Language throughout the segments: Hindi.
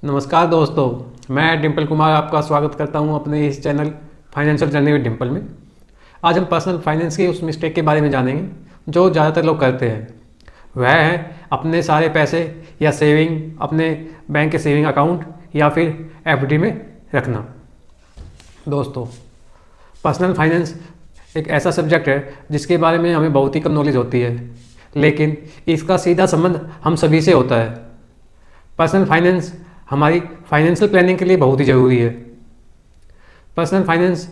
नमस्कार दोस्तों, मैं डिम्पल कुमार आपका स्वागत करता हूं अपने इस channel financial journey with Dimple में। आज हम पर्सनल फाइनेंस की उस मिस्टेक के बारे में जानेंगे जो ज़्यादातर लोग करते हैं। वह है अपने सारे पैसे या सेविंग अपने बैंक के सेविंग अकाउंट या फिर एफडी में रखना। दोस्तों, पर्सनल फाइनेंस एक ऐसा सब्जेक्ट है जिसके बारे में हमें बहुत ही कम नॉलेज होती है, लेकिन इसका सीधा संबंध हम सभी से होता है। पर्सनल फाइनेंस हमारी फाइनेंशियल प्लानिंग के लिए बहुत ही ज़रूरी है। पर्सनल फाइनेंस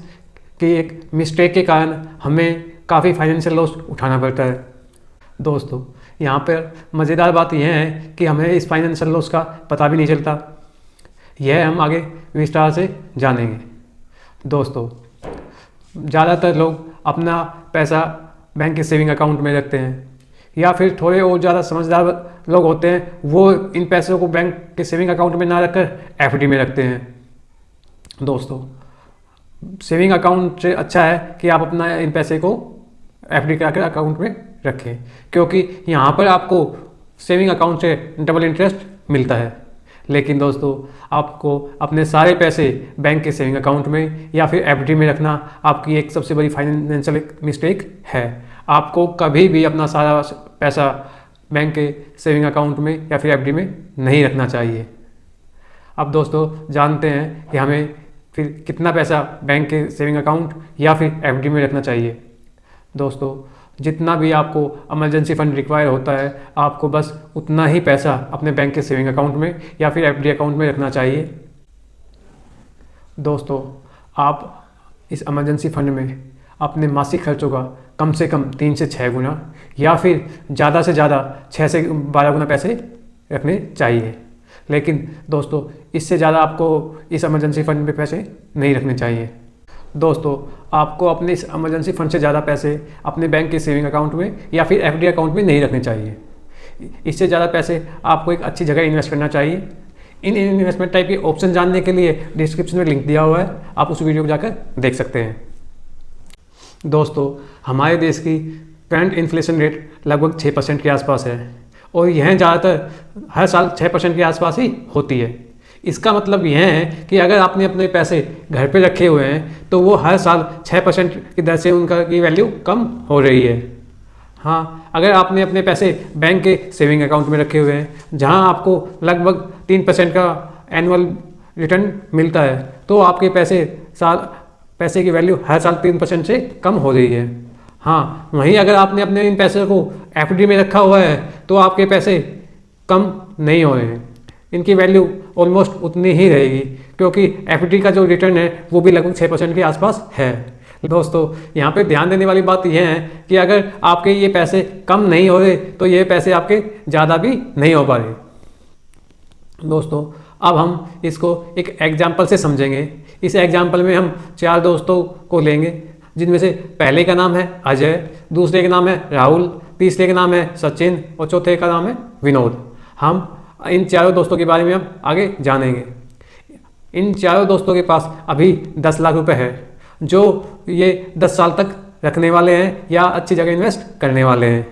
की एक मिस्टेक के कारण हमें काफ़ी फाइनेंशियल लॉस उठाना पड़ता है। दोस्तों, यहाँ पर मज़ेदार बात यह है कि हमें इस फाइनेंशियल लॉस का पता भी नहीं चलता। यह हम आगे विस्तार से जानेंगे। दोस्तों, ज़्यादातर लोग अपना पैसा बैंक के सेविंग अकाउंट में रखते हैं, या फिर थोड़े और ज़्यादा समझदार लोग होते हैं वो इन पैसों को बैंक के सेविंग अकाउंट में ना रखकर एफडी में रखते हैं। दोस्तों, सेविंग अकाउंट से अच्छा है कि आप अपना इन पैसे को एफडी कराकर अकाउंट में रखें, क्योंकि यहाँ पर आपको सेविंग अकाउंट से डबल इंटरेस्ट मिलता है। लेकिन दोस्तों, आपको अपने सारे पैसे बैंक के सेविंग अकाउंट में या फिर एफडी में रखना आपकी एक सबसे बड़ी फाइनेंशियल मिस्टेक है। आपको कभी भी अपना सारा पैसा बैंक के सेविंग अकाउंट में या फिर एफडी में नहीं रखना चाहिए। अब दोस्तों, जानते हैं कि हमें फिर कितना पैसा बैंक के सेविंग अकाउंट या फिर एफडी में रखना चाहिए। दोस्तों, जितना भी आपको इमरजेंसी फंड रिक्वायर होता है, आपको बस उतना ही पैसा अपने बैंक के सेविंग अकाउंट में या फिर एफडी अकाउंट में रखना चाहिए। दोस्तों, आप इस इमरजेंसी फंड में अपने मासिक खर्चों का कम से कम 3 से 6 गुना या फिर ज़्यादा से ज़्यादा 6 से 12 गुना पैसे रखने चाहिए। लेकिन दोस्तों, इससे ज़्यादा आपको इस इमरजेंसी फंड में पैसे नहीं रखने चाहिए। दोस्तों, आपको अपने इस इमरजेंसी फंड से ज़्यादा पैसे अपने बैंक के सेविंग अकाउंट में या फिर एफडी अकाउंट में नहीं रखने चाहिए। इससे ज़्यादा पैसे आपको एक अच्छी जगह इन्वेस्ट करना चाहिए। इन इन्वेस्टमेंट टाइप के ऑप्शन जानने के लिए डिस्क्रिप्शन में लिंक दिया हुआ है, आप उस वीडियो को जाकर देख सकते हैं। दोस्तों, हमारे देश की करंट इन्फ्लेशन रेट लगभग 6% के आसपास है, और यह ज़्यादातर हर साल 6% के आसपास ही होती है। इसका मतलब यह है कि अगर आपने अपने पैसे घर पे रखे हुए हैं तो वो हर साल 6% की दर से उनका की वैल्यू कम हो रही है। हाँ, अगर आपने अपने पैसे बैंक के सेविंग अकाउंट में रखे हुए हैं, जहाँ आपको लगभग 3% का एनुअल रिटर्न मिलता है, तो आपके पैसे की वैल्यू हर साल 3% से कम हो रही है। हाँ, वहीं अगर आपने अपने इन पैसे को एफडी में रखा हुआ है तो आपके पैसे कम नहीं हो रहे हैं, इनकी वैल्यू ऑलमोस्ट उतनी ही रहेगी, क्योंकि एफडी का जो रिटर्न है वो भी लगभग 6% के आसपास है। दोस्तों, यहाँ पे ध्यान देने वाली बात यह है कि अगर आपके ये पैसे कम नहीं हो रहे तो ये पैसे आपके ज़्यादा भी नहीं हो पा रहे। दोस्तों, अब हम इसको एक एग्जाम्पल से समझेंगे। इस एग्जाम्पल में हम 4 दोस्तों को लेंगे, जिनमें से पहले का नाम है अजय, दूसरे का नाम है राहुल, तीसरे का नाम है सचिन और चौथे का नाम है विनोद। हम इन चारों दोस्तों के बारे में हम आगे जानेंगे। इन चारों दोस्तों के पास अभी 10 लाख रुपए है, जो ये 10 साल तक रखने वाले हैं या अच्छी जगह इन्वेस्ट करने वाले हैं।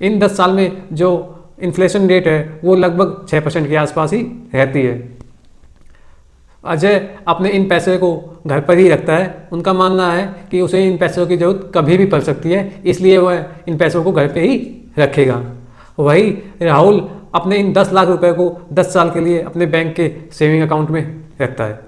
इन 10 साल में जो इन्फ्लेशन रेट है वो लगभग 6% के आसपास ही रहती है। अजय अपने इन पैसे को घर पर ही रखता है। उनका मानना है कि उसे इन पैसों की ज़रूरत कभी भी पड़ सकती है, इसलिए वह इन पैसों को घर पे ही रखेगा। वही राहुल अपने इन 10 लाख रुपए को 10 साल के लिए अपने बैंक के सेविंग अकाउंट में रखता है।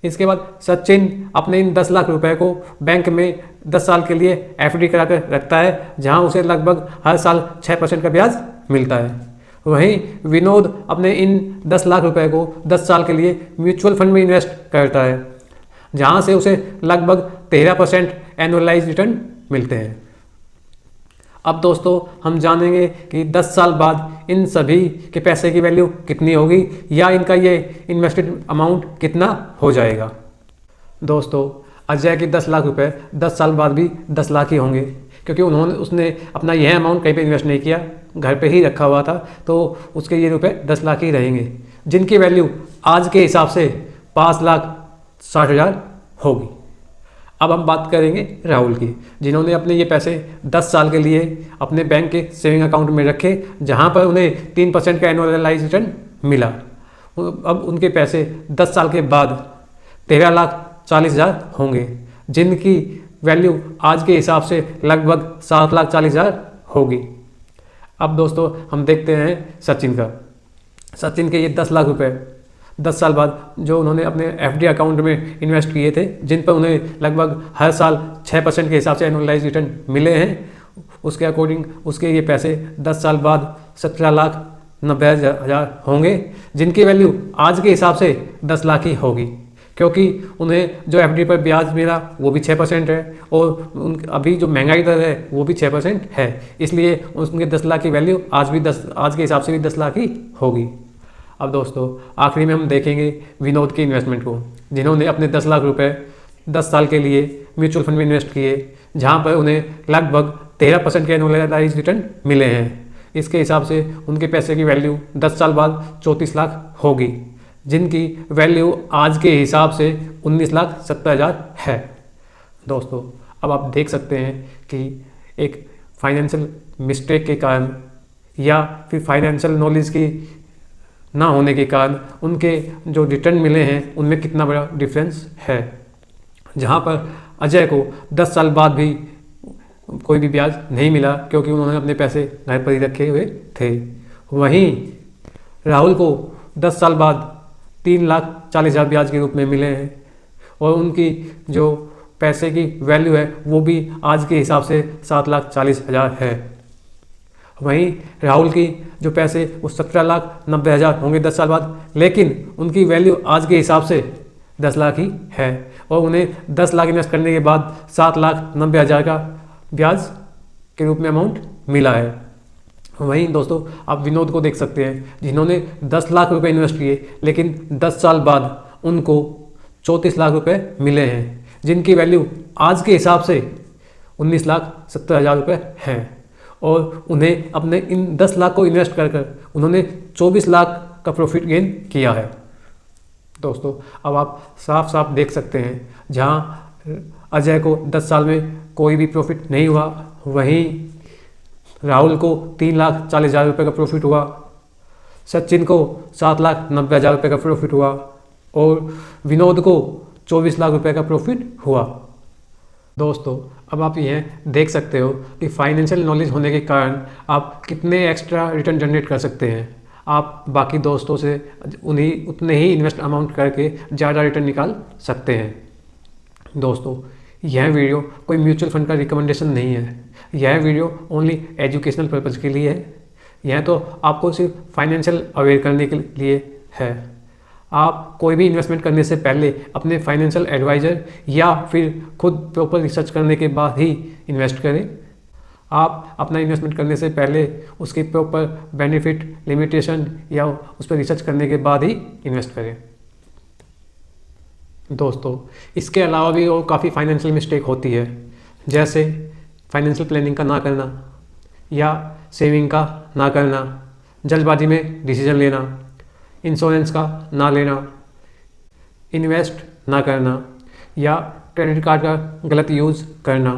इसके बाद सचिन अपने इन 10 लाख रुपए को बैंक में 10 साल के लिए एफडी कराकर रखता है, जहां उसे लगभग हर साल 6% का ब्याज मिलता है। वहीं विनोद अपने इन 10 लाख रुपए को 10 साल के लिए म्यूचुअल फंड में इन्वेस्ट करता है, जहां से उसे लगभग 13% एनुअलाइज रिटर्न मिलते हैं। अब दोस्तों, हम जानेंगे कि 10 साल बाद इन सभी के पैसे की वैल्यू कितनी होगी या इनका ये इन्वेस्टेड अमाउंट कितना हो जाएगा। दोस्तों, अजय के 10 लाख रुपए 10 साल बाद भी 10 लाख ही होंगे, क्योंकि उसने अपना यह अमाउंट कहीं पे इन्वेस्ट नहीं किया, घर पे ही रखा हुआ था, तो उसके ये रुपए 10 लाख ही रहेंगे, जिनकी वैल्यू आज के हिसाब से 5,60,000 होगी। अब हम बात करेंगे राहुल की, जिन्होंने अपने ये पैसे 10 साल के लिए अपने बैंक के सेविंग अकाउंट में रखे, जहां पर उन्हें 3% का एनुअलाइज रिटर्न मिला। अब उनके पैसे 10 साल के बाद 13,40,000 होंगे, जिनकी वैल्यू आज के हिसाब से लगभग 7,40,000 होगी। अब दोस्तों हम देखते हैं सचिन का। सचिन के ये 10 लाख रुपए 10 साल बाद जो उन्होंने अपने एफडी अकाउंट में इन्वेस्ट किए थे, जिन पर उन्हें लगभग हर साल 6% के हिसाब से एनुअलाइज रिटर्न मिले हैं, उसके अकॉर्डिंग उसके ये पैसे 10 साल बाद 17,90,000 होंगे, जिनकी वैल्यू आज के हिसाब से 10 लाख ही होगी, क्योंकि उन्हें जो एफडी पर ब्याज मिला वो भी 6% है और अभी जो महंगाई दर है वो भी 6% है, इसलिए उनके 10 लाख की वैल्यू आज के हिसाब से भी 10 लाख ही होगी। अब दोस्तों आखिरी में हम देखेंगे विनोद की इन्वेस्टमेंट को, जिन्होंने अपने 10 लाख रुपए 10 साल के लिए म्यूचुअल फंड में इन्वेस्ट किए, जहां पर उन्हें लगभग 13% के एनुअलाइज रिटर्न मिले हैं। इसके हिसाब से उनके पैसे की वैल्यू 10 साल बाद 34 लाख होगी, जिनकी वैल्यू आज के हिसाब से 19,70,000 है। दोस्तों अब आप देख सकते हैं कि एक फाइनेंशियल मिस्टेक के कारण या फिर फाइनेंशियल नॉलेज की ना होने के कारण उनके जो रिटर्न मिले हैं उनमें कितना बड़ा डिफरेंस है। जहां पर अजय को 10 साल बाद भी कोई भी ब्याज नहीं मिला, क्योंकि उन्होंने अपने पैसे घर पर ही रखे हुए थे। वहीं राहुल को 10 साल बाद 3,40,000 ब्याज के रूप में मिले हैं और उनकी जो पैसे की वैल्यू है वो भी आज के हिसाब से 7,40,000 है। वहीं राहुल की जो पैसे वो 17,90,000 होंगे 10 साल बाद, लेकिन उनकी वैल्यू आज के हिसाब से 10 लाख ही है और उन्हें 10 लाख इन्वेस्ट करने के बाद 7,90,000 का ब्याज के रूप में अमाउंट मिला है। वहीं दोस्तों आप विनोद को देख सकते हैं, जिन्होंने 10 लाख रुपए इन्वेस्ट किए, लेकिन 10 साल बाद उनको 34 लाख रुपए मिले हैं, जिनकी वैल्यू आज के हिसाब से 19,70,000 रुपये हैं और उन्हें अपने इन 10 लाख को इन्वेस्ट कर उन्होंने 24 लाख का प्रॉफिट गेन किया है। दोस्तों अब आप साफ साफ देख सकते हैं, जहां अजय को 10 साल में कोई भी प्रॉफिट नहीं हुआ, वहीं राहुल को 3,40,000 रुपये का प्रॉफिट हुआ, सचिन को 7,90,000 रुपये का प्रॉफिट हुआ और विनोद को 24 लाख रुपये का प्रॉफिट हुआ। दोस्तों अब आप यह देख सकते हो कि फाइनेंशियल नॉलेज होने के कारण आप कितने एक्स्ट्रा रिटर्न जनरेट कर सकते हैं। आप बाकी दोस्तों से उतने ही इन्वेस्ट अमाउंट करके ज़्यादा रिटर्न निकाल सकते हैं। दोस्तों यह वीडियो कोई म्यूचुअल फंड का रिकमेंडेशन नहीं है, यह वीडियो ओनली एजुकेशनल पर्पज़ के लिए है। यह तो आपको सिर्फ फाइनेंशियल अवेयर करने के लिए है। आप कोई भी इन्वेस्टमेंट करने से पहले अपने फाइनेंशियल एडवाइज़र या फिर खुद प्रॉपर रिसर्च करने के बाद ही इन्वेस्ट करें। आप अपना इन्वेस्टमेंट करने से पहले उसकी प्रॉपर बेनिफिट, लिमिटेशन या उस पर रिसर्च करने के बाद ही इन्वेस्ट करें। दोस्तों इसके अलावा भी और काफ़ी फाइनेंशियल मिस्टेक होती है, जैसे फाइनेंशियल प्लानिंग का ना करना या सेविंग का ना करना, जल्दबाजी में डिसीजन लेना, इंश्योरेंस का ना लेना, इन्वेस्ट ना करना या क्रेडिट कार्ड का गलत यूज़ करना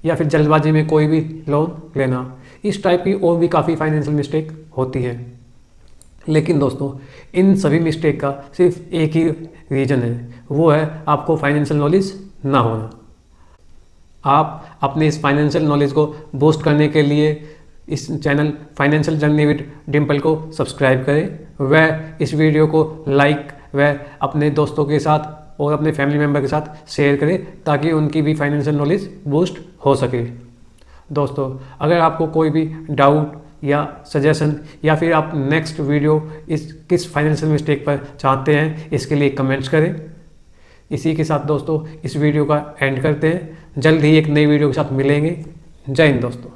या फिर जल्दबाजी में कोई भी लोन लेना। इस टाइप की और भी काफ़ी फाइनेंशियल मिस्टेक होती है। लेकिन दोस्तों इन सभी मिस्टेक का सिर्फ एक ही रीज़न है, वो है आपको फाइनेंशियल नॉलेज ना होना। आप अपने इस फाइनेंशियल नॉलेज को बूस्ट करने के लिए इस channel financial journey with Dimple को सब्सक्राइब करें, वह इस वीडियो को लाइक व अपने दोस्तों के साथ और अपने फैमिली मेम्बर के साथ शेयर करें, ताकि उनकी भी फाइनेंशियल नॉलेज बूस्ट हो सके। दोस्तों अगर आपको कोई भी डाउट या सजेशन या फिर आप नेक्स्ट वीडियो किस फाइनेंशियल मिस्टेक पर चाहते हैं, इसके लिए कमेंट्स करें। इसी के साथ दोस्तों इस वीडियो का एंड करते हैं। जल्द ही एक नई वीडियो के साथ मिलेंगे। जय हिंद दोस्तों।